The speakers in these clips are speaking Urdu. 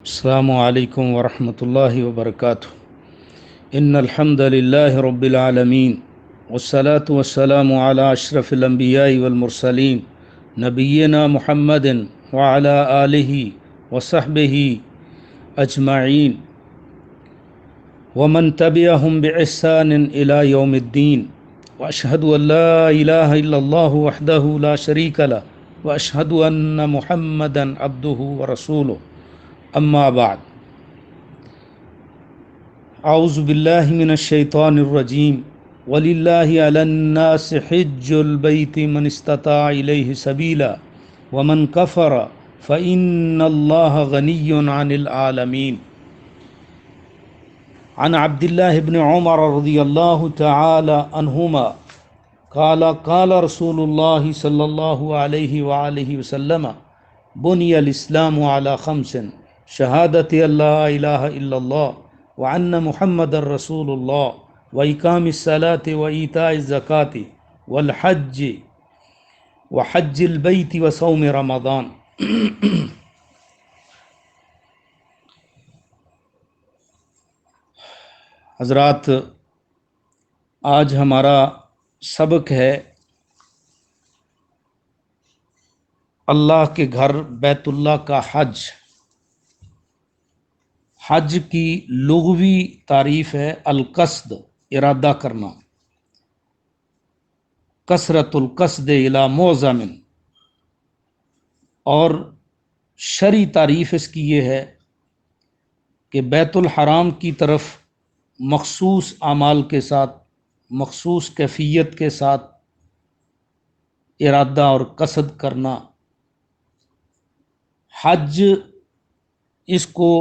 السلام علیکم ورحمۃ اللہ وبرکاتہ۔ ان الحمد للہ رب العالمین والصلاة والسلام علی اشرف الانبیاء والمرسلین نبینا محمد وعلی آلہ وصحبہ اجمعین ومن تبعہم بإحسان الی یوم الدین، واشہد ان لا الہ الا اللہ وحدہ لا شریک لہ واشہد ان محمدا عبدہ ورسولہ، اما بعد۔ اعوذ باللہ من الشیطان الرجیم وللہ علی الناس حج البیت من استطاع الیہ سبیلا ومن کفر فإن اللہ غنی عن العالمین۔ عن عبد اللہ بن عمر رضی اللہ تعالی عنہما قال قال رسول اللہ صلی اللہ علیہ وآلہ وسلم بنی الاسلام علی خمس شہادت اللہ الہ الا اللہ وان محمد رسول اللہ واقام الصلاۃ وایتاء الزکاۃ والحج وحج البیت وصوم رمضان۔ حضرات، آج ہمارا سبق ہے اللہ کے گھر بیت اللہ کا حج۔ حج کی لغوی تعریف ہے القصد، ارادہ کرنا، کثرت القصد الی معظم، اور شرعی تعریف اس کی یہ ہے کہ بیت الحرام کی طرف مخصوص اعمال کے ساتھ، مخصوص کیفیت کے ساتھ ارادہ اور قصد کرنا۔ حج اس کو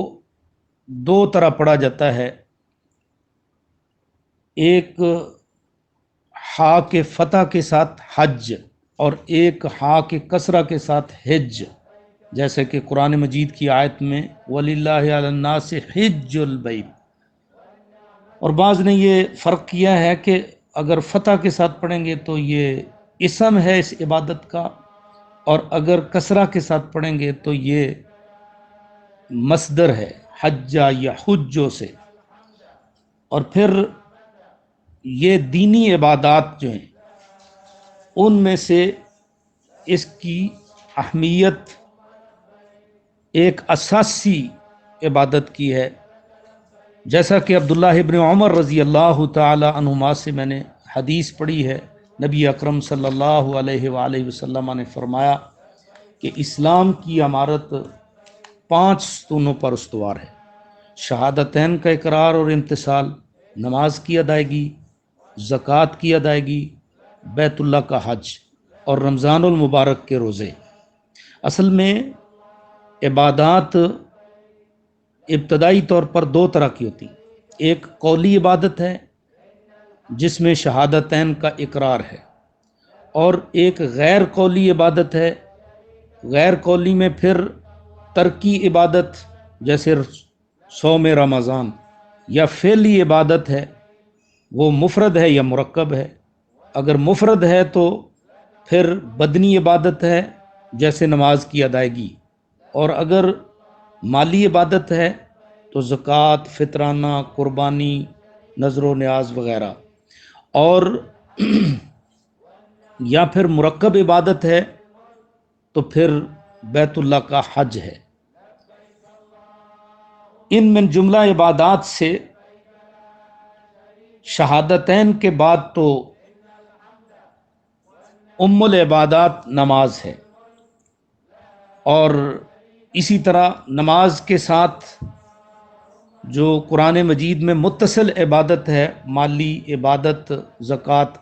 دو طرح پڑھا جاتا ہے، ایک ہا کے فتح کے ساتھ حج اور ایک ہا کے کسرہ کے ساتھ حج، جیسے کہ قرآن مجید کی آیت میں وَلِلَّهِ عَلَى النَّاسِ حِجُّ الْبَيْتِ، اور بعض نے یہ فرق کیا ہے کہ اگر فتح کے ساتھ پڑھیں گے تو یہ اسم ہے اس عبادت کا، اور اگر کسرہ کے ساتھ پڑھیں گے تو یہ مصدر ہے حجہ یا حجو سے۔ اور پھر یہ دینی عبادات جو ہیں ان میں سے اس کی اہمیت ایک اساسی عبادت کی ہے، جیسا کہ عبداللہ ابن عمر رضی اللہ تعالی عنہما سے میں نے حدیث پڑھی ہے، نبی اکرم صلی اللہ علیہ وآلہ وسلم نے فرمایا کہ اسلام کی عمارت 5 ستونوں پر استوار ہے: شہادتین کا اقرار اور امتثال، نماز کی ادائیگی، زکوٰۃ کی ادائیگی، بیت اللہ کا حج اور رمضان المبارک کے روزے۔ اصل میں عبادات ابتدائی طور پر 2 طرح کی ہوتی، ایک قولی عبادت ہے جس میں شہادتین کا اقرار ہے، اور ایک غیر قولی عبادت ہے۔ غیر قولی میں پھر ترکی عبادت جیسے صوم رمضان، یا فعلی عبادت ہے، وہ مفرد ہے یا مرکب ہے۔ اگر مفرد ہے تو پھر بدنی عبادت ہے جیسے نماز کی ادائیگی، اور اگر مالی عبادت ہے تو زکوٰۃ، فطرانہ، قربانی، نذر و نیاز وغیرہ، اور یا پھر مرکب عبادت ہے تو پھر بیت اللہ کا حج ہے۔ ان من جملہ عبادات سے شہادتین کے بعد تو ام العبادات نماز ہے، اور اسی طرح نماز کے ساتھ جو قرآن مجید میں متصل عبادت ہے، مالی عبادت، زکوٰۃ،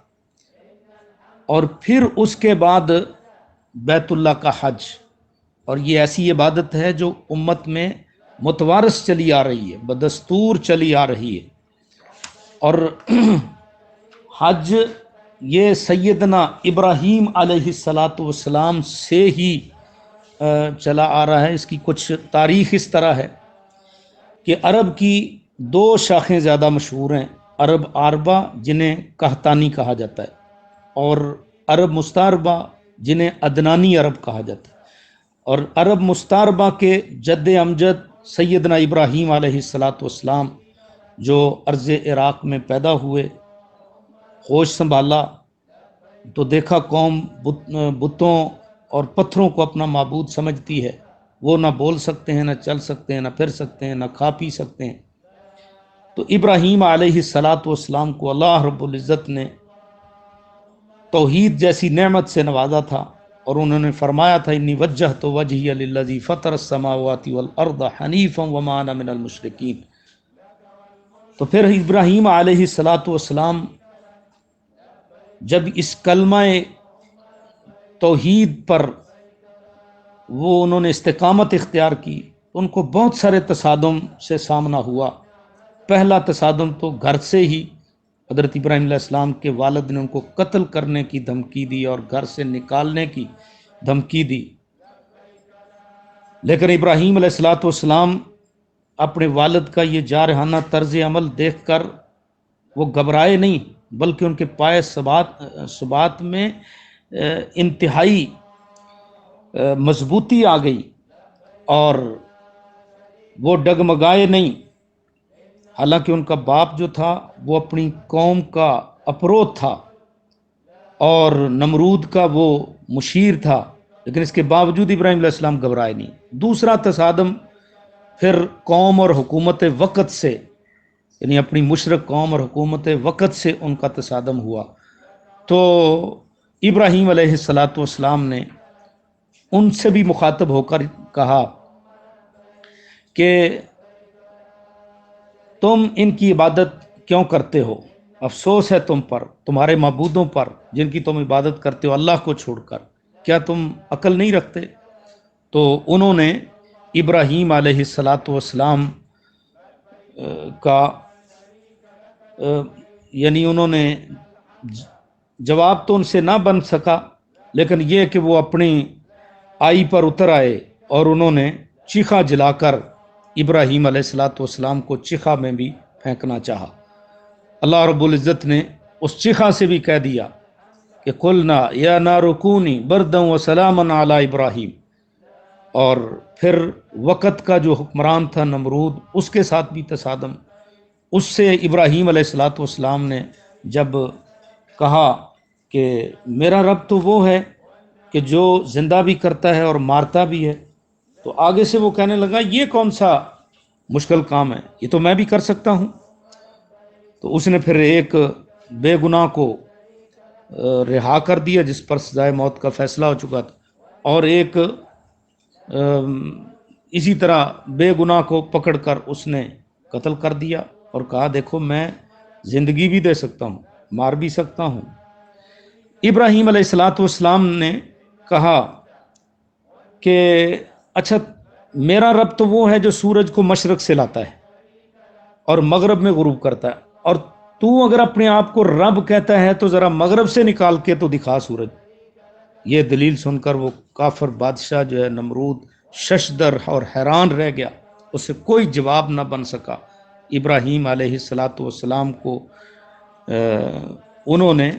اور پھر اس کے بعد بیت اللہ کا حج، اور یہ ایسی عبادت ہے جو امت میں متوارث چلی آ رہی ہے، بدستور چلی آ رہی ہے۔ اور حج یہ سیدنا ابراہیم علیہ السلام سے ہی چلا آ رہا ہے۔ اس کی کچھ تاریخ اس طرح ہے کہ عرب کی 2 شاخیں زیادہ مشہور ہیں، عرب عاربہ جنہیں قحطانی کہا جاتا ہے، اور عرب مستعربہ جنہیں عدنانی عرب کہا جاتا ہے۔ اور عرب مستعربہ کے جد امجد سیدنا ابراہیم علیہ الصلاۃ والسلام جو ارض عراق میں پیدا ہوئے، ہوش سنبھالا تو دیکھا قوم بتوں اور پتھروں کو اپنا معبود سمجھتی ہے، وہ نہ بول سکتے ہیں، نہ چل سکتے ہیں، نہ پھر سکتے ہیں، نہ کھا پی سکتے ہیں۔ تو ابراہیم علیہ الصلاۃ والسلام کو اللہ رب العزت نے توحید جیسی نعمت سے نوازا تھا، اور انہوں نے فرمایا تھا انی وجہت وجہی للذی فطر السماوات والارض حنیفا وما انا من المشرکین۔ تو پھر ابراہیم علیہ الصلاۃ والسلام جب اس کلمہ توحید پر انہوں نے استقامت اختیار کی، ان کو بہت سارے تصادم سے سامنا ہوا۔ پہلا تصادم تو گھر سے ہی، حضرت ابراہیم علیہ السلام کے والد نے ان کو قتل کرنے کی دھمکی دی اور گھر سے نکالنے کی دھمکی دی، لیکن ابراہیم علیہ الصلاۃ والسلام اپنے والد کا یہ جارحانہ طرز عمل دیکھ کر وہ گھبرائے نہیں، بلکہ ان کے پائے ثبات میں انتہائی مضبوطی آ گئی، اور وہ ڈگمگائے نہیں۔ حالانکہ ان کا باپ جو تھا وہ اپنی قوم کا اپروت تھا اور نمرود کا وہ مشیر تھا، لیکن اس کے باوجود ابراہیم علیہ السلام گھبرائے نہیں۔ دوسرا تصادم پھر قوم اور حکومت وقت سے، یعنی اپنی مشرک قوم اور حکومت وقت سے ان کا تصادم ہوا۔ تو ابراہیم علیہ الصلاۃ والسلام نے ان سے بھی مخاطب ہو کر کہا کہ تم ان کی عبادت کیوں کرتے ہو؟ افسوس ہے تم پر، تمہارے معبودوں پر جن کی تم عبادت کرتے ہو اللہ کو چھوڑ کر، کیا تم عقل نہیں رکھتے؟ تو انہوں نے ابراہیم علیہ الصلاۃ والسلام کا یعنی انہوں نے جواب تو ان سے نہ بن سکا، لیکن یہ کہ وہ اپنی آئی پر اتر آئے اور انہوں نے چیخا جلا کر ابراہیم علیہ الصلاۃ والسلام کو چیخا میں بھی پھینکنا چاہا۔ اللہ رب العزت نے اس چیخا سے بھی کہہ دیا کہ قلنا یا نار کونی بردا وسلاما علی ابراہیم، اور پھر وقت کا جو حکمران تھا نمرود، اس کے ساتھ بھی تصادم۔ اس سے ابراہیم علیہ الصلاۃ والسلام نے جب کہا کہ میرا رب تو وہ ہے کہ جو زندہ بھی کرتا ہے اور مارتا بھی ہے، تو آگے سے وہ کہنے لگا یہ کون سا مشکل کام ہے، یہ تو میں بھی کر سکتا ہوں۔ تو اس نے پھر ایک بے گناہ کو رہا کر دیا جس پر سزائے موت کا فیصلہ ہو چکا تھا، اور ایک اسی طرح بے گناہ کو پکڑ کر اس نے قتل کر دیا اور کہا دیکھو میں زندگی بھی دے سکتا ہوں، مار بھی سکتا ہوں۔ ابراہیم علیہ الصلاۃ والسلام نے کہا کہ اچھا میرا رب تو وہ ہے جو سورج کو مشرق سے لاتا ہے اور مغرب میں غروب کرتا ہے، اور تو اگر اپنے آپ کو رب کہتا ہے تو ذرا مغرب سے نکال کے تو دکھا سورج۔ یہ دلیل سن کر وہ کافر بادشاہ جو ہے نمرود ششدر اور حیران رہ گیا، اسے کوئی جواب نہ بن سکا۔ ابراہیم علیہ الصلاۃ والسلام کو انہوں نے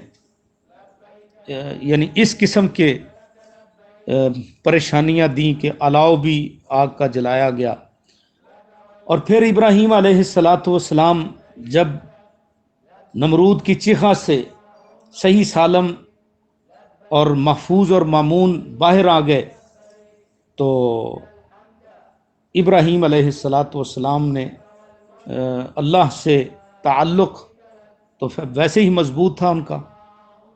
یعنی اس قسم کے پریشانیاں دیں کہ الاؤ بھی آگ کا جلایا گیا۔ اور پھر ابراہیم علیہ الصلاۃ والسلام جب نمرود کی چیخا سے صحیح سالم اور محفوظ اور مامون باہر آ گئے، تو ابراہیم علیہ الصلاۃ والسلام نے اللہ سے تعلق تو ویسے ہی مضبوط تھا ان کا،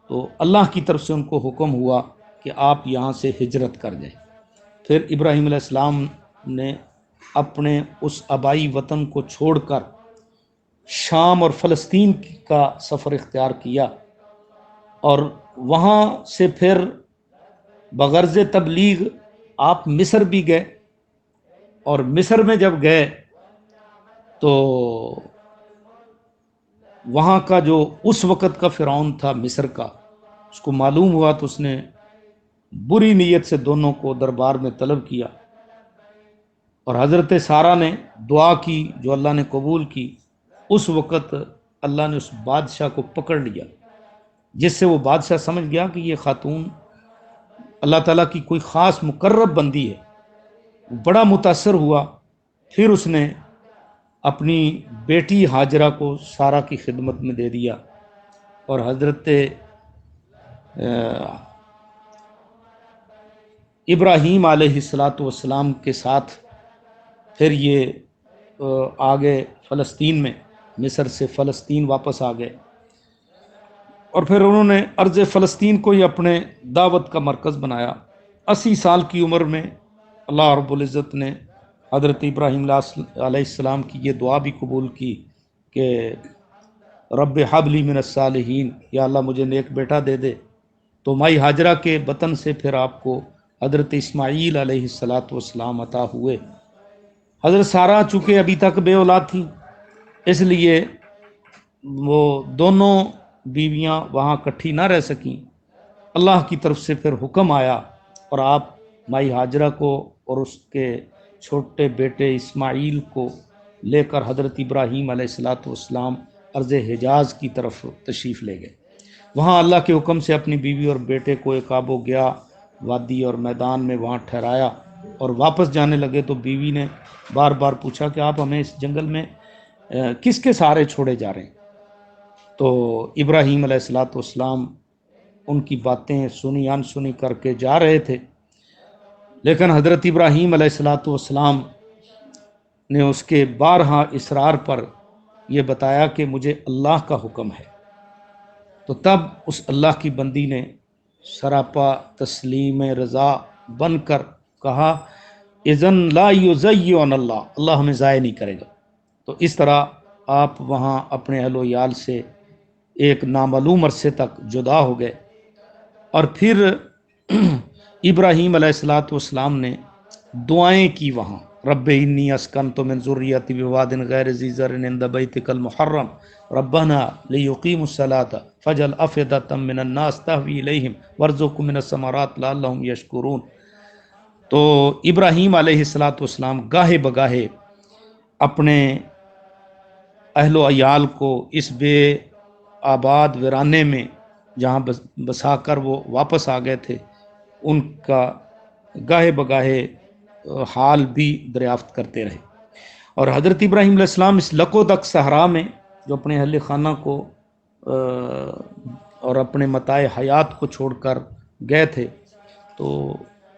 تو اللہ کی طرف سے ان کو حکم ہوا کہ آپ یہاں سے ہجرت کر جائیں۔ پھر ابراہیم علیہ السلام نے اپنے اس آبائی وطن کو چھوڑ کر شام اور فلسطین کا سفر اختیار کیا، اور وہاں سے پھر بغرض تبلیغ آپ مصر بھی گئے، اور مصر میں جب گئے تو وہاں کا جو اس وقت کا فرعون تھا مصر کا، اس کو معلوم ہوا تو اس نے بری نیت سے دونوں کو دربار میں طلب کیا، اور حضرت سارہ نے دعا کی جو اللہ نے قبول کی۔ اس وقت اللہ نے اس بادشاہ کو پکڑ لیا، جس سے وہ بادشاہ سمجھ گیا کہ یہ خاتون اللہ تعالیٰ کی کوئی خاص مقرب بندی ہے۔ بڑا متاثر ہوا پھر اس نے اپنی بیٹی ہاجرہ کو سارہ کی خدمت میں دے دیا، اور حضرت ابراہیم علیہ السلام کے ساتھ پھر یہ آگے فلسطین میں، مصر سے فلسطین واپس آ گئے، اور پھر انہوں نے ارض فلسطین کو ہی اپنے دعوت کا مرکز بنایا۔ 80 سال کی عمر میں اللہ رب العزت نے حضرت ابراہیم علیہ السلام کی یہ دعا بھی قبول کی کہ رب حب لی من الصالحین، یا اللہ مجھے نیک بیٹا دے دے۔ تو مائی ہاجرہ کے بطن سے پھر آپ کو حضرت اسماعیل علیہ السلام عطا ہوئے۔ حضرت سارہ چونکہ ابھی تک بے اولاد تھی، اس لیے وہ دونوں بیویاں وہاں اکٹھی نہ رہ سکیں۔ اللہ کی طرف سے پھر حکم آیا، اور آپ مائی ہاجرہ کو اور اس کے چھوٹے بیٹے اسماعیل کو لے کر حضرت ابراہیم علیہ السلام ارض حجاز کی طرف تشریف لے گئے۔ وہاں اللہ کے حکم سے اپنی بیوی اور بیٹے کو ایک آب و گیا وادی اور میدان میں وہاں ٹھہرایا، اور واپس جانے لگے تو بیوی نے بار بار پوچھا کہ آپ ہمیں اس جنگل میں کس کے سہارے چھوڑے جا رہے ہیں؟ تو ابراہیم علیہ السلام ان کی باتیں سنی انسنی کر کے جا رہے تھے، لیکن حضرت ابراہیم علیہ السلام نے اس کے بارہا اصرار پر یہ بتایا کہ مجھے اللہ کا حکم ہے۔ تو تب اس اللہ کی بندی نے سراپا تسلیم رضا بن کر کہا اذن لا یضیعن اللہ، اللہ ہمیں ضائع نہیں کرے گا۔ تو اس طرح آپ وہاں اپنے اہل و عیال سے ایک نامعلوم عرصے تک جدا ہو گئے، اور پھر ابراہیم علیہ السلام نے دعائیں کی وہاں، رب انی اسکنت من ذریتی بواد غیر ذی زرع عند بیتک المحرم ربنا لیقیموا الصلاۃ فاجعل افئدۃ من الناس تهوی الیہم وارزقهم من الثمرات لعلهم یشکرون۔ تو ابراہیم علیہ السلام گاہے بگاہے اپنے اہل و عیال کو اس بے آباد ویرانے میں جہاں بسا کر وہ واپس آ گئے تھے، ان کا گاہے بگاہے حال بھی دریافت کرتے رہے۔ اور حضرت ابراہیم علیہ السلام اس لکودک صحرا میں جو اپنے اہل خانہ کو اور اپنے متاع حیات کو چھوڑ کر گئے تھے، تو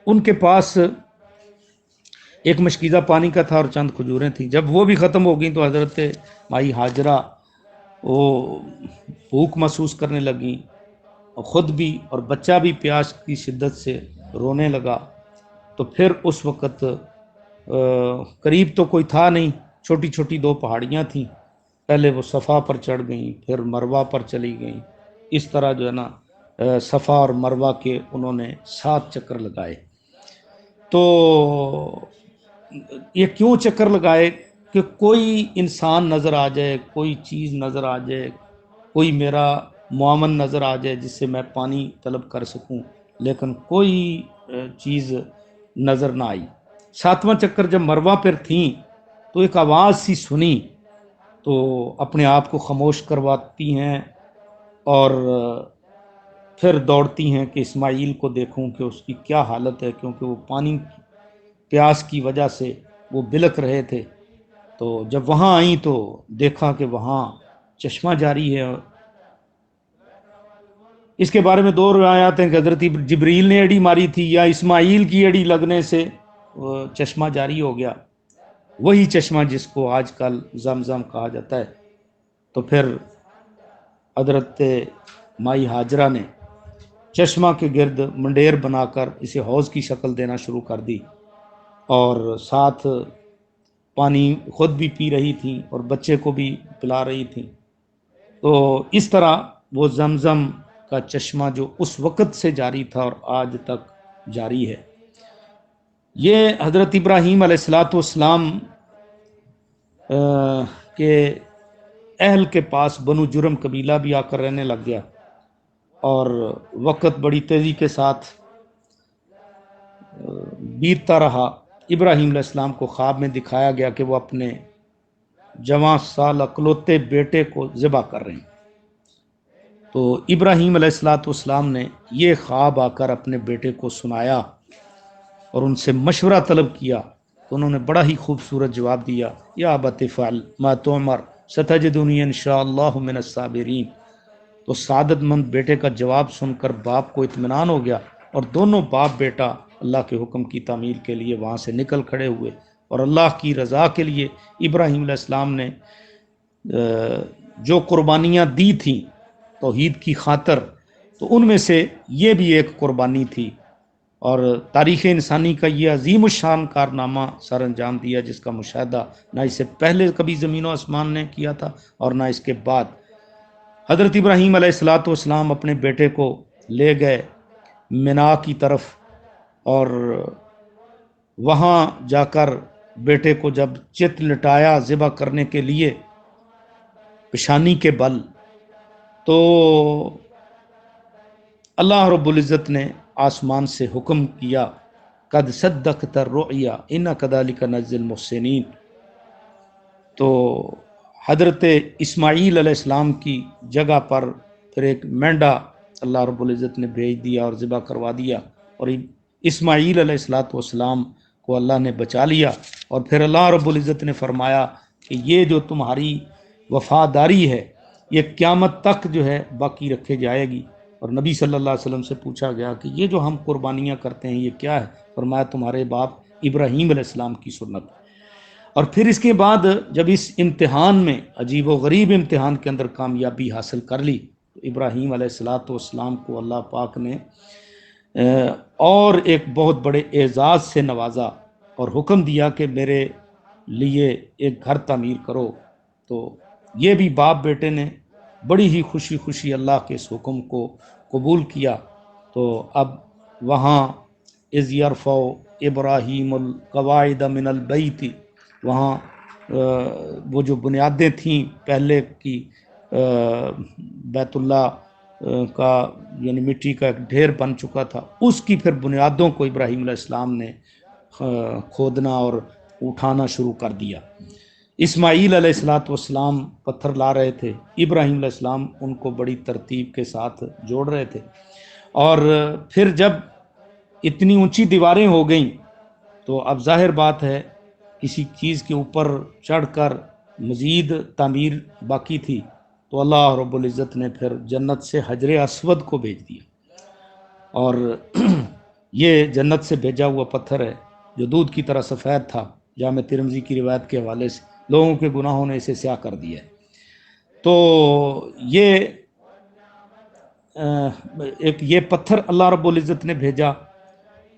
ان کے پاس ایک مشکیزہ پانی کا تھا اور چند کھجوریں تھیں۔ جب وہ بھی ختم ہو گئیں تو حضرت مائی ہاجرہ وہ بھوک محسوس کرنے لگیں، اور خود بھی اور بچہ بھی پیاس کی شدت سے رونے لگا۔ تو پھر اس وقت قریب تو کوئی تھا نہیں، چھوٹی چھوٹی 2 پہاڑیاں تھیں، پہلے وہ صفا پر چڑھ گئیں، پھر مروہ پر چلی گئیں۔ اس طرح جو ہے نا صفا اور مروہ کے انہوں نے 7 چکر لگائے۔ تو یہ کیوں چکر لگائے کہ کوئی انسان نظر آ جائے، کوئی چیز نظر آ جائے، کوئی میرا معاون نظر آ جائے جس سے میں پانی طلب کر سکوں، لیکن کوئی چیز نظر نہ آئی۔ 7واں چکر جب مروہ پر تھیں تو ایک آواز سی سنی، تو اپنے آپ کو خاموش کرواتی ہیں اور پھر دوڑتی ہیں کہ اسماعیل کو دیکھوں کہ اس کی کیا حالت ہے، کیونکہ وہ پانی پیاس کی وجہ سے وہ بلک رہے تھے۔ تو جب وہاں آئیں تو دیکھا کہ وہاں چشمہ جاری ہے۔ اس کے بارے میں 2 روایات ہیں کہ حضرت جبریل نے ایڑی ماری تھی یا اسماعیل کی ایڑی لگنے سے چشمہ جاری ہو گیا، وہی چشمہ جس کو آج کل زمزم کہا جاتا ہے۔ تو پھر حضرت مائی ہاجرہ نے چشمہ کے گرد منڈیر بنا کر اسے حوض کی شکل دینا شروع کر دی، اور ساتھ پانی خود بھی پی رہی تھیں اور بچے کو بھی پلا رہی تھیں۔ تو اس طرح وہ زمزم کا چشمہ جو اس وقت سے جاری تھا اور آج تک جاری ہے۔ یہ حضرت ابراہیم علیہ السلام کے اہل کے پاس بنو جرم قبیلہ بھی آ کر رہنے لگ گیا، اور وقت بڑی تیزی کے ساتھ بیتتا رہا۔ ابراہیم علیہ السلام کو خواب میں دکھایا گیا کہ وہ اپنے جوان سال اکلوتے بیٹے کو ذبح کر رہے ہیں۔ تو ابراہیم علیہ السلام نے یہ خواب آ کر اپنے بیٹے کو سنایا اور ان سے مشورہ طلب کیا تو انہوں نے بڑا ہی خوبصورت جواب دیا، یا ابت فعل ما تؤمر ستجدنی انشاءاللہ من الصابرین۔ تو سعادت مند بیٹے کا جواب سن کر باپ کو اطمینان ہو گیا، اور دونوں باپ بیٹا اللہ کے حکم کی تعمیل کے لیے وہاں سے نکل کھڑے ہوئے، اور اللہ کی رضا کے لیے ابراہیم علیہ السلام نے جو قربانیاں دی تھیں توحید کی خاطر، تو ان میں سے یہ بھی ایک قربانی تھی، اور تاریخ انسانی کا یہ عظیم الشان کارنامہ سر انجام دیا جس کا مشاہدہ نہ اس سے پہلے کبھی زمین و آسمان نے کیا تھا اور نہ اس کے بعد۔ حضرت ابراہیم علیہ الصلاۃ والسلام اپنے بیٹے کو لے گئے منا کی طرف، اور وہاں جا کر بیٹے کو جب چت لٹایا ذبح کرنے کے لیے پیشانی کے بل، تو اللہ رب العزت نے آسمان سے حکم کیا، قد صدقت الرؤیا انا کذالک نجزی المحسنین۔ تو حضرت اسماعیل علیہ السلام کی جگہ پر پھر ایک مینڈا اللہ رب العزت نے بھیج دیا اور ذبح کروا دیا، اور اسماعیل علیہ الصلاۃ والسلام کو اللہ نے بچا لیا، اور پھر اللہ رب العزت نے فرمایا کہ یہ جو تمہاری وفاداری ہے یہ قیامت تک جو ہے باقی رکھے جائے گی۔ اور نبی صلی اللہ علیہ وسلم سے پوچھا گیا کہ یہ جو ہم قربانیاں کرتے ہیں یہ کیا ہے؟ فرمایا تمہارے باپ ابراہیم علیہ السلام کی سنت۔ اور پھر اس کے بعد جب اس امتحان میں عجیب و غریب امتحان کے اندر کامیابی حاصل کر لی، تو ابراہیم علیہ الصلاۃ والسلام کو اللہ پاک نے اور ایک بہت بڑے اعزاز سے نوازا اور حکم دیا کہ میرے لیے ایک گھر تعمیر کرو۔ تو یہ بھی باپ بیٹے نے بڑی ہی خوشی خوشی اللہ کے اس حکم کو قبول کیا۔ تو اب وہاں اذ یرفع ابراہیم القواعد من البیت، وہاں وہ جو بنیادیں تھیں پہلے کی بیت اللہ کا، یعنی مٹی کا ایک ڈھیر بن چکا تھا، اس کی پھر بنیادوں کو ابراہیم علیہ السلام نے کھودنا اور اٹھانا شروع کر دیا۔ اسماعیل علیہ الصلاۃ والسلام پتھر لا رہے تھے، ابراہیم علیہ السلام ان کو بڑی ترتیب کے ساتھ جوڑ رہے تھے، اور پھر جب اتنی اونچی دیواریں ہو گئیں تو اب ظاہر بات ہے کسی چیز کے اوپر چڑھ کر مزید تعمیر باقی تھی، تو اللہ رب العزت نے پھر جنت سے حجر اسود کو بھیج دیا، اور یہ جنت سے بھیجا ہوا پتھر ہے جو دودھ کی طرح سفید تھا، جامع ترمذی کی روایت کے حوالے سے لوگوں کے گناہوں نے اسے سیاہ کر دیا ہے۔ تو یہ ایک یہ پتھر اللہ رب العزت نے بھیجا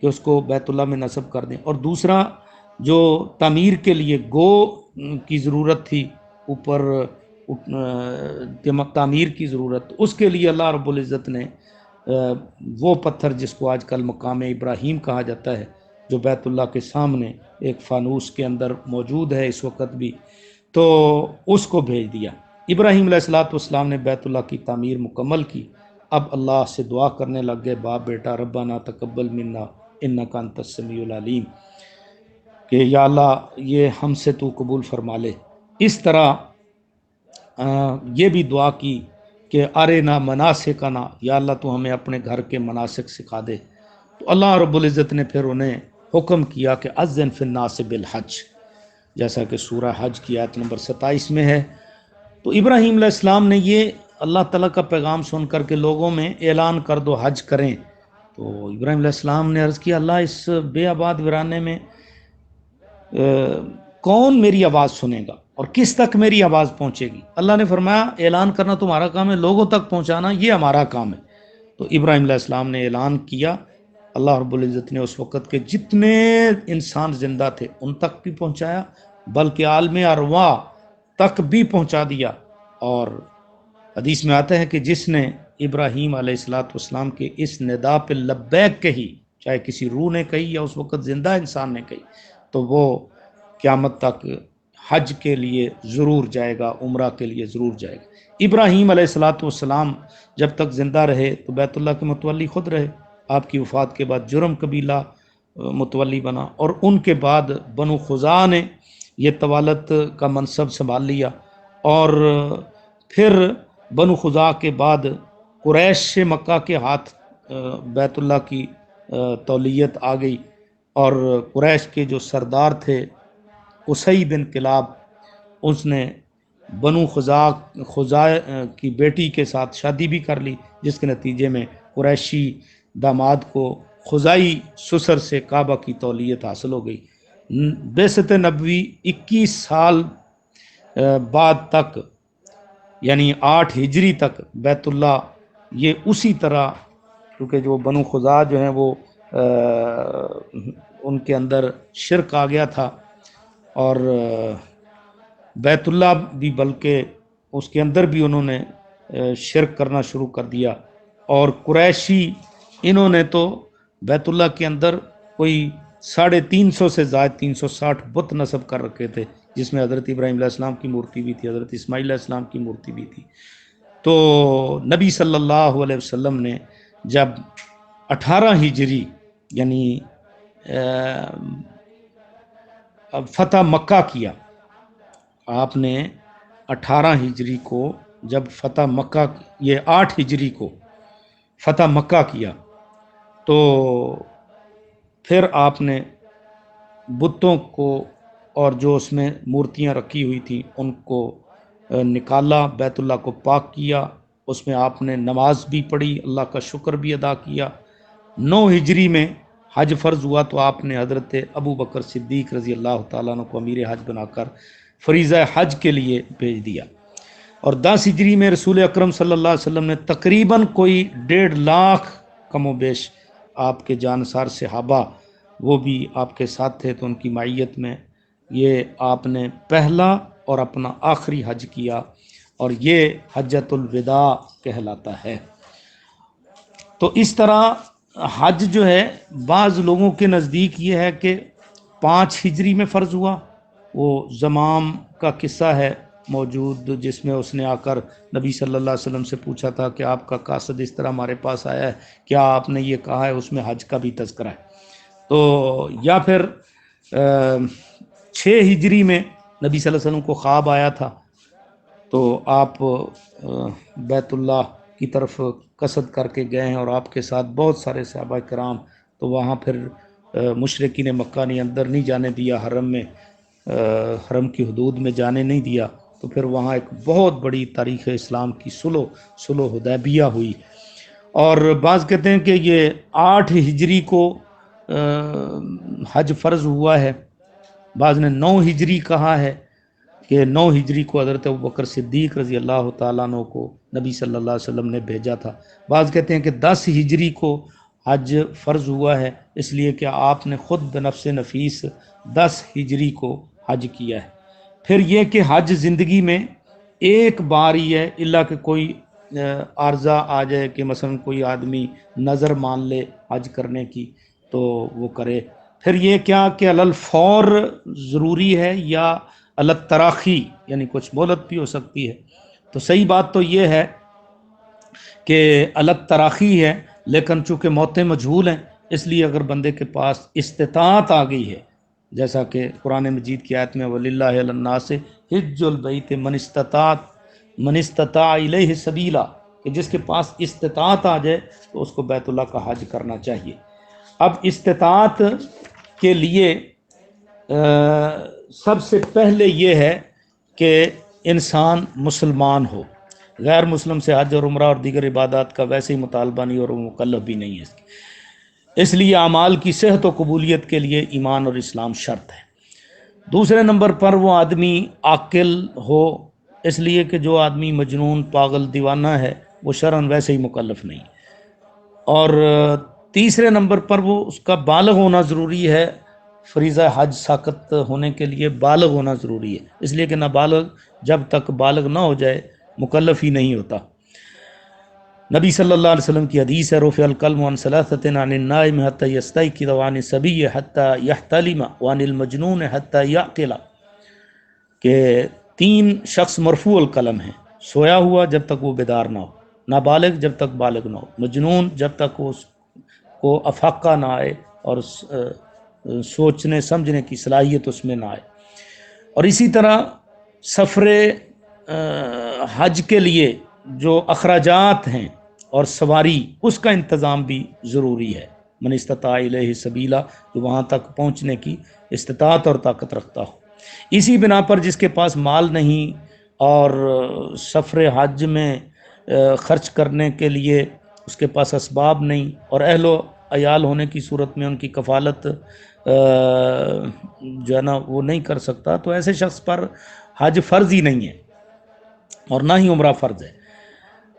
کہ اس کو بیت اللہ میں نصب کر دیں، اور دوسرا جو تعمیر کے لیے گو کی ضرورت تھی، اوپر تعمیر کی ضرورت، اس کے لیے اللہ رب العزت نے وہ پتھر جس کو آج کل مقام ابراہیم کہا جاتا ہے، جو بیت اللہ کے سامنے ایک فانوس کے اندر موجود ہے اس وقت بھی، تو اس کو بھیج دیا۔ ابراہیم علیہ الصلوۃ والسلام نے بیت اللہ کی تعمیر مکمل کی۔ اب اللہ سے دعا کرنے لگ گئے باپ بیٹا، ربنا تقبل منا انک انت السمیع العلیم، کہ یا اللہ یہ ہم سے تو قبول فرما لے۔ اس طرح یہ بھی دعا کی کہ ارنا مناسکنا، یا اللہ تو ہمیں اپنے گھر کے مناسک سکھا دے۔ تو اللہ رب العزت نے پھر انہیں حکم کیا کہ اذن فی الناس بالحج، جیسا کہ سورہ حج کی آیت نمبر 27 میں ہے۔ تو ابراہیم علیہ السلام نے یہ اللہ تعالیٰ کا پیغام سن کر کے لوگوں میں اعلان کر دو حج کریں، تو ابراہیم علیہ السلام نے عرض کیا اللہ اس بے آباد ویرانے میں کون میری آواز سنے گا اور کس تک میری آواز پہنچے گی؟ اللہ نے فرمایا اعلان کرنا تمہارا کام ہے، لوگوں تک پہنچانا یہ ہمارا کام ہے۔ تو ابراہیم علیہ السلام نے اعلان کیا، اللہ رب العزت نے اس وقت کے جتنے انسان زندہ تھے ان تک بھی پہنچایا، بلکہ عالم ارواح تک بھی پہنچا دیا۔ اور حدیث میں آتا ہے کہ جس نے ابراہیم علیہ الصلوۃ والسلام کے اس ندا پہ لبیک کہی، چاہے کسی روح نے کہی یا اس وقت زندہ انسان نے کہی، تو وہ قیامت تک حج کے لیے ضرور جائے گا، عمرہ کے لیے ضرور جائے گا۔ ابراہیم علیہ الصلوۃ والسلام جب تک زندہ رہے تو بیت اللہ کے متولی خود رہے، آپ کی وفات کے بعد جرم قبیلہ متولی بنا، اور ان کے بعد بنو خزاعہ نے یہ طوالت کا منصب سنبھال لیا، اور پھر بنو خزاعہ کے بعد قریش مکہ کے ہاتھ بیت اللہ کی تولیت آ گئی۔ اور قریش کے جو سردار تھے قصی بن کلاب، اس نے بنو خزاع کی بیٹی کے ساتھ شادی بھی کر لی، جس کے نتیجے میں قریشی داماد کو خزائی سسر سے کعبہ کی تولیت حاصل ہو گئی۔ بعثت نبوی 21 سال بعد تک، یعنی 8 ہجری تک بیت اللہ یہ اسی طرح، کیونکہ جو بنو خزاع جو ہیں وہ ان کے اندر شرک آ گیا تھا، اور بیت اللہ بھی بلکہ اس کے اندر بھی انہوں نے شرک کرنا شروع کر دیا، اور قریشی انہوں نے تو بیت اللہ کے اندر کوئی 350 سے زائد 360 بت نصب کر رکھے تھے، جس میں حضرت ابراہیم علیہ السلام کی مورتی بھی تھی، حضرت اسماعیل علیہ السلام کی مورتی بھی تھی۔ تو نبی صلی اللہ علیہ وسلم نے جب 18 ہجری یعنی فتح مکہ کیا، آپ نے 18 ہجری کو جب فتح مکہ، یہ 8 ہجری کو فتح مکہ کیا، تو پھر آپ نے بتوں کو اور جو اس میں مورتیاں رکھی ہوئی تھیں ان کو نکالا، بیت اللہ کو پاک کیا، اس میں آپ نے نماز بھی پڑھی، اللہ کا شکر بھی ادا کیا۔ 9 ہجری میں حج فرض ہوا تو آپ نے حضرت ابو بکر صدیق رضی اللہ تعالیٰ عنہ کو امیر حج بنا کر فریضہ حج کے لیے بھیج دیا، اور 10 ہجری میں رسول اکرم صلی اللہ علیہ وسلم نے تقریباً کوئی 1.5 لاکھ کم و بیش آپ کے جانسار صحابہ وہ بھی آپ کے ساتھ تھے، تو ان کی معیت میں یہ آپ نے پہلا اور اپنا آخری حج کیا، اور یہ حجۃ الوداع کہلاتا ہے۔ تو اس طرح حج جو ہے بعض لوگوں کے نزدیک یہ ہے کہ 5 ہجری میں فرض ہوا، وہ زمام کا قصہ ہے موجود، جس میں اس نے آ کر نبی صلی اللہ علیہ وسلم سے پوچھا تھا کہ آپ کا قاصد اس طرح ہمارے پاس آیا ہے، کیا آپ نے یہ کہا ہے، اس میں حج کا بھی تذکرہ ہے۔ تو یا پھر 6 ہجری میں نبی صلی اللہ علیہ وسلم کو خواب آیا تھا، تو آپ بیت اللہ کی طرف قصد کر کے گئے ہیں، اور آپ کے ساتھ بہت سارے صحابہ کرام، تو وہاں پھر مشرکین مکہ نے اندر نہیں جانے دیا، حرم میں حرم کی حدود میں جانے نہیں دیا، تو پھر وہاں ایک بہت بڑی تاریخ اسلام کی صلح حدیبیہ ہوئی۔ اور بعض کہتے ہیں کہ یہ 8 ہجری کو حج فرض ہوا ہے، بعض نے 9 ہجری کہا ہے کہ 9 ہجری کو حضرت ابوبکر صدیق رضی اللہ تعالیٰ عنہ کو نبی صلی اللہ علیہ وسلم نے بھیجا تھا، بعض کہتے ہیں کہ 10 ہجری کو حج فرض ہوا ہے، اس لیے کہ آپ نے خود بنفس نفیس 10 ہجری کو حج کیا ہے۔ پھر یہ کہ حج زندگی میں ایک بار ہی ہے، الا کہ کوئی عارضہ آ جائے کہ مثلا کوئی آدمی نظر مان لے حج کرنے کی تو وہ کرے۔ پھر یہ کیا کہ علی الفور ضروری ہے یا علی التراخی، یعنی کچھ مہلت بھی ہو سکتی ہے، تو صحیح بات تو یہ ہے کہ علی التراخی ہے، لیکن چونکہ موتیں مجہول ہیں اس لیے اگر بندے کے پاس استطاعت آ گئی ہے، جیسا کہ قرآن مجید کی آیت میں وَلِلَّهِ عَلَى النَّاسِ حِجُّ الْبَيْتِ مَنِ اسْتَطَاعَ إِلَيْهِ سَبِيلًا، کہ جس کے پاس استطاعت آ جائے تو اس کو بیت اللہ کا حج کرنا چاہیے۔ اب استطاعت کے لیے سب سے پہلے یہ ہے کہ انسان مسلمان ہو، غیر مسلم سے حج اور عمرہ اور دیگر عبادات کا ویسے ہی مطالبہ نہیں اور وہ مکلف بھی نہیں ہے اس لیے اعمال کی صحت و قبولیت کے لیے ایمان اور اسلام شرط ہے۔ دوسرے نمبر پر وہ آدمی عاقل ہو، اس لیے کہ جو آدمی مجنون، پاگل، دیوانہ ہے وہ شرعاً ویسے ہی مکلف نہیں۔ اور تیسرے نمبر پر وہ اس کا بالغ ہونا ضروری ہے، فریضہ حج ساقط ہونے کے لیے بالغ ہونا ضروری ہے، اس لیے کہ نابالغ جب تک بالغ نہ ہو جائے مکلف ہی نہیں ہوتا۔ نبی صلی اللہ علیہ وسلم کی حدیث ہے رفع القلم عن ثلاثۃ، عن النائم حتى يستيقظ، وعن الصبي حتى يحتلم، وعن المجنون حتى يعقل، کہ 3 شخص مرفوع القلم ہیں، سویا ہوا جب تک وہ بیدار نہ ہو، نابالغ جب تک بالغ نہ ہو، مجنون جب تک اس کو افاقہ نہ آئے اور سوچنے سمجھنے کی صلاحیت اس میں نہ آئے۔ اور اسی طرح سفر حج کے لیے جو اخراجات ہیں اور سواری، اس کا انتظام بھی ضروری ہے۔ من استطاع الیہ سبیلا، جو وہاں تک پہنچنے کی استطاعت اور طاقت رکھتا ہو۔ اسی بنا پر جس کے پاس مال نہیں اور سفر حج میں خرچ کرنے کے لیے اس کے پاس اسباب نہیں، اور اہل و عیال ہونے کی صورت میں ان کی کفالت جو ہے نا وہ نہیں کر سکتا، تو ایسے شخص پر حج فرض ہی نہیں ہے اور نہ ہی عمرہ فرض ہے۔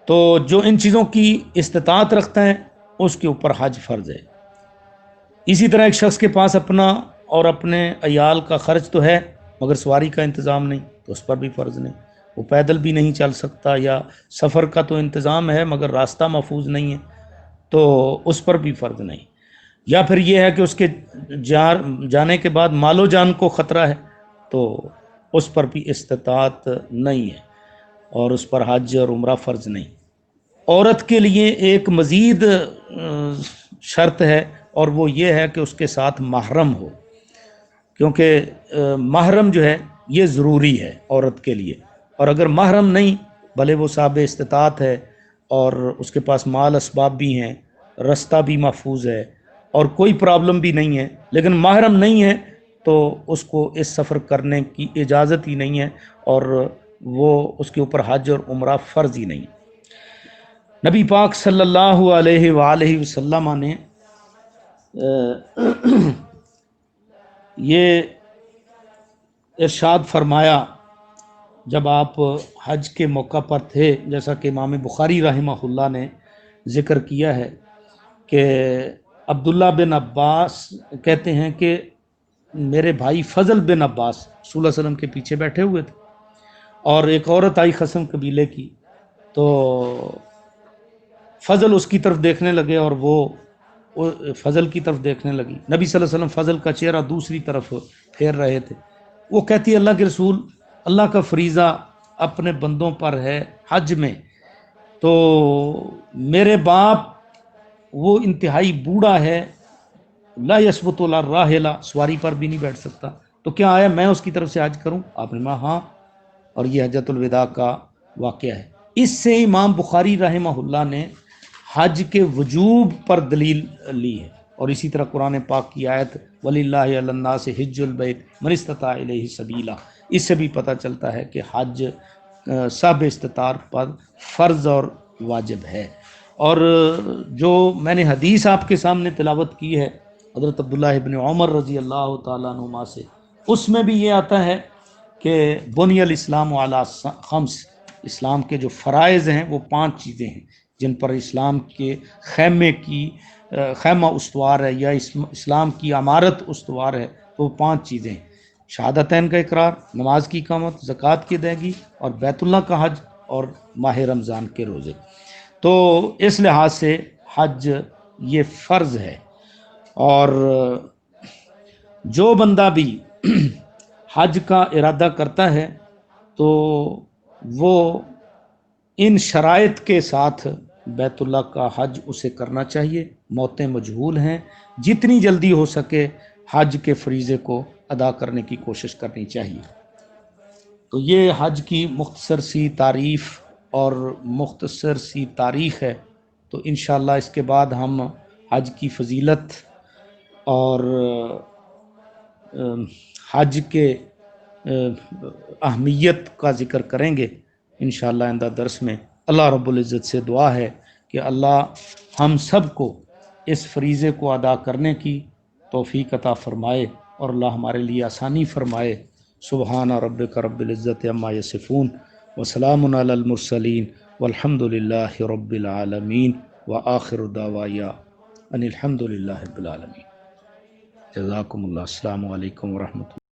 تو جو ان چیزوں کی استطاعت رکھتا ہے اس کے اوپر حج فرض ہے۔ اسی طرح ایک شخص کے پاس اپنا اور اپنے عیال کا خرچ تو ہے مگر سواری کا انتظام نہیں، تو اس پر بھی فرض نہیں۔ وہ پیدل بھی نہیں چل سکتا، یا سفر کا تو انتظام ہے مگر راستہ محفوظ نہیں ہے، تو اس پر بھی فرض نہیں۔ یا پھر یہ ہے کہ اس کے جانے کے بعد مال و جان کو خطرہ ہے، تو اس پر بھی استطاعت نہیں ہے اور اس پر حج اور عمرہ فرض نہیں۔ عورت کے لیے ایک مزید شرط ہے، اور وہ یہ ہے کہ اس کے ساتھ محرم ہو، کیونکہ محرم جو ہے یہ ضروری ہے عورت کے لیے، اور اگر محرم نہیں، بھلے وہ صاحب استطاعت ہے اور اس کے پاس مال اسباب بھی ہیں، رستہ بھی محفوظ ہے اور کوئی پرابلم بھی نہیں ہے، لیکن محرم نہیں ہے تو اس کو اس سفر کرنے کی اجازت ہی نہیں ہے، اور وہ اس کے اوپر حج اور عمرہ فرض ہی نہیں ہے۔ نبی پاک صلی اللہ علیہ وآلہ وسلم نے یہ ارشاد فرمایا جب آپ حج کے موقع پر تھے، جیسا کہ امام بخاری رحمہ اللہ نے ذکر کیا ہے کہ عبداللہ بن عباس کہتے ہیں کہ میرے بھائی فضل بن عباس رسول اللہ علیہ وسلم کے پیچھے بیٹھے ہوئے تھے، اور ایک عورت آئی خصم قبیلے کی، تو فضل اس کی طرف دیکھنے لگے اور وہ فضل کی طرف دیکھنے لگی۔ نبی صلی اللہ علیہ وسلم فضل کا چہرہ دوسری طرف پھیر رہے تھے۔ وہ کہتی ہے اللہ کے رسول، اللہ کا فریضہ اپنے بندوں پر ہے حج میں، تو میرے باپ وہ انتہائی بوڑھا ہے، لا یثبت علی الراحلہ، سواری پر بھی نہیں بیٹھ سکتا، تو کیا آیا میں اس کی طرف سے حج کروں؟ آپ نے کہا ہاں، اور یہ حجۃ الوداع کا واقعہ ہے۔ اس سے امام بخاری رحمہ اللہ نے حج کے وجوب پر دلیل لی ہے، اور اسی طرح قرآن پاک کی آیت وَلِلَّهِ عَلَى النَّاسِ حِجُّ الْبَيْتِ مَنِ اسْتَطَاعَ إِلَيْهِ سَبِيلًا، اس سے بھی پتہ چلتا ہے کہ حج سب استطاعت پر فرض اور واجب ہے۔ اور جو میں نے حدیث آپ کے سامنے تلاوت کی ہے حضرت عبداللہ ابن عمر رضی اللہ تعالیٰ عنہما سے، اس میں بھی یہ آتا ہے کہ بنی الاسلام علی خمس، اسلام کے جو فرائض ہیں وہ 5 چیزیں ہیں جن پر اسلام کے خیمہ استوار ہے، یا اسلام کی عمارت استوار ہے، تو وہ 5 چیزیں ہیں: شہادتین کا اقرار، نماز کی اقامت، زکوٰۃ کی ادائیگی، اور بیت اللہ کا حج، اور ماہ رمضان کے روزے۔ تو اس لحاظ سے حج یہ فرض ہے، اور جو بندہ بھی حج کا ارادہ کرتا ہے تو وہ ان شرائط کے ساتھ بیت اللہ کا حج اسے کرنا چاہیے۔ موتیں مجہول ہیں، جتنی جلدی ہو سکے حج کے فریضے کو ادا کرنے کی کوشش کرنی چاہیے۔ تو یہ حج کی مختصر سی تعریف اور مختصر سی تاریخ ہے، تو انشاءاللہ اس کے بعد ہم حج کی فضیلت اور حج کے اہمیت کا ذکر کریں گے انشاءاللہ آئندہ درس میں۔ اللہ رب العزت سے دعا ہے کہ اللہ ہم سب کو اس فریضے کو ادا کرنے کی توفیق عطا فرمائے، اور اللہ ہمارے لیے آسانی فرمائے۔ سبحان ربک رب العزت عما یصفون وسلام علی المرسلین والحمد للہ رب العالمین وآخر دعوایا ان الحمد للہ رب العالمین۔ جزاکم اللہ۔ السلام علیکم ورحمۃ اللہ۔